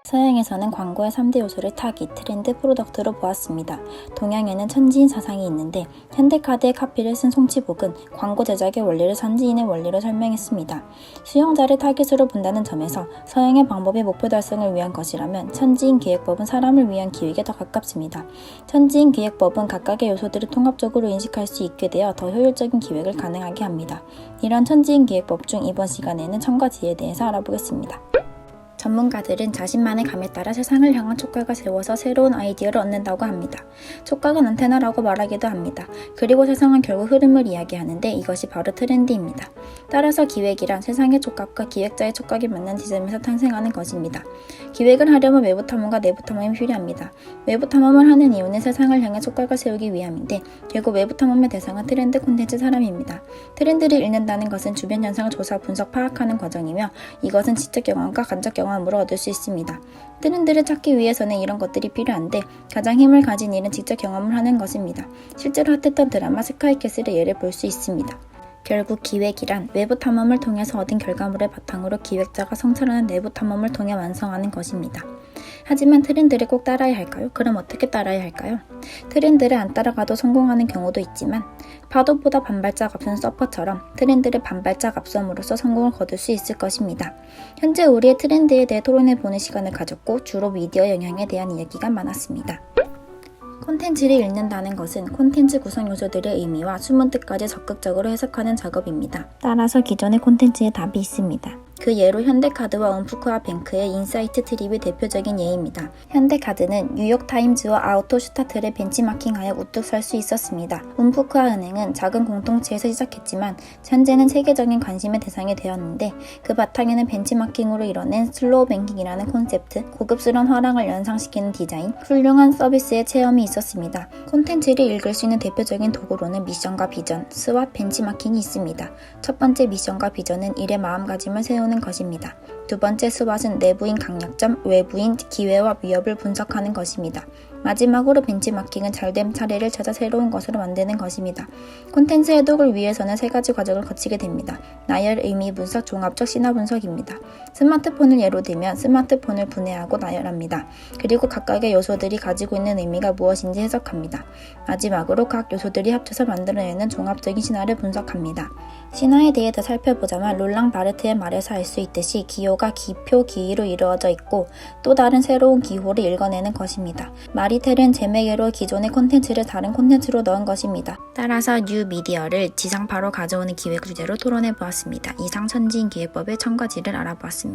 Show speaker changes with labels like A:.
A: 서양에서는 광고의 3대 요소를 타깃, 트렌드, 프로덕트로 보았습니다. 동양에는 천지인 사상이 있는데 현대카드의 카피를 쓴 송치복은 광고 제작의 원리를 선지인의 원리로 설명했습니다. 수용자를 타깃으로 본다는 점에서 서양의 방법이 목표 달성을 위한 것이라면 천지인 기획법은 사람을 위한 기획에 더 가깝습니다. 천지인 기획법은 각각의 요소들을 통합적으로 인식할 수 있게 되어 더 효율적인 기획을 가능하게 합니다. 이런 천지인 기획법 중 이번 시간에는 첨가지에 대해서 알아보겠습니다. 전문가들은 자신만의 감에 따라 세상을 향한 촉각을 세워서 새로운 아이디어를 얻는다고 합니다. 촉각은 안테나라고 말하기도 합니다. 그리고 세상은 결국 흐름을 이야기하는데 이것이 바로 트렌드입니다. 따라서 기획이란 세상의 촉각과 기획자의 촉각이 만난 지점에서 탄생하는 것입니다. 기획을 하려면 외부 탐험과 내부 탐험이 필요합니다. 외부 탐험을 하는 이유는 세상을 향해 촉각을 세우기 위함인데 결국 외부 탐험의 대상은 트렌드 콘텐츠 사람입니다. 트렌드를 읽는다는 것은 주변 현상을 조사, 분석, 파악하는 과정이며 이것은 지적 경험과 간접 경험으로 얻을 수 있습니다. 트렌드를 찾기 위해서는 이런 것들이 필요한데 가장 힘을 가진 일은 직접 경험을 하는 것입니다. 실제로 핫했던 드라마 스카이캐슬의 예를 볼 수 있습니다. 결국 기획이란 외부 탐험을 통해서 얻은 결과물을 바탕으로 기획자가 성찰하는 내부 탐험을 통해 완성하는 것입니다. 하지만 트렌드를 꼭 따라야 할까요? 그럼 어떻게 따라야 할까요? 트렌드를 안 따라가도 성공하는 경우도 있지만 파도보다 반발짝 앞선 서퍼처럼 트렌드를 반발짝 앞섬으로써 성공을 거둘 수 있을 것입니다. 현재 우리의 트렌드에 대해 토론해보는 시간을 가졌고 주로 미디어 영향에 대한 이야기가 많았습니다. 콘텐츠를 읽는다는 것은 콘텐츠 구성 요소들의 의미와 숨은 뜻까지 적극적으로 해석하는 작업입니다. 따라서 기존의 콘텐츠에 답이 있습니다. 그 예로 현대카드와 움프크와 뱅크의 인사이트 트립이 대표적인 예입니다. 현대카드는 뉴욕타임즈와 아우토슈타트를 벤치마킹하여 우뚝 설 수 있었습니다. 움프크와 은행은 작은 공동체에서 시작했지만 현재는 세계적인 관심의 대상이 되었는데 그 바탕에는 벤치마킹으로 이뤄낸 슬로우 뱅킹이라는 콘셉트, 고급스러운 화랑을 연상시키는 디자인, 훌륭한 서비스의 체험이 있었습니다. 콘텐츠를 읽을 수 있는 대표적인 도구로는 미션과 비전, 스왑, 벤치마킹이 있습니다. 첫 번째 미션과 비전은 일의 마음가짐을 세우는 것입니다. 두 번째 스왑은 내부인 강약점, 외부인 기회와 위협을 분석하는 것입니다. 마지막으로 벤치마킹은 잘된 사례를 찾아 새로운 것으로 만드는 것입니다. 콘텐츠 해독을 위해서는 세 가지 과정을 거치게 됩니다. 나열, 의미 분석, 종합적 신화 분석입니다. 스마트폰을 예로 들면 스마트폰을 분해하고 나열합니다. 그리고 각각의 요소들이 가지고 있는 의미가 무엇인지 해석합니다. 마지막으로 각 요소들이 합쳐서 만들어내는 종합적인 신화를 분석합니다. 신화에 대해 더 살펴보자면 롤랑 바르트의 말에서 알 수 있듯이 기호가 기표, 기위로 이루어져 있고 또 다른 새로운 기호를 읽어내는 것입니다. 마리텔은 제메계로 기존의 콘텐츠를 다른 콘텐츠로 넣은 것입니다. 따라서 뉴 미디어를 지상파로 가져오는 기획 주제로 토론해 보았습니다. 이상 천지인 기획법의 첨가지를 알아보았습니다.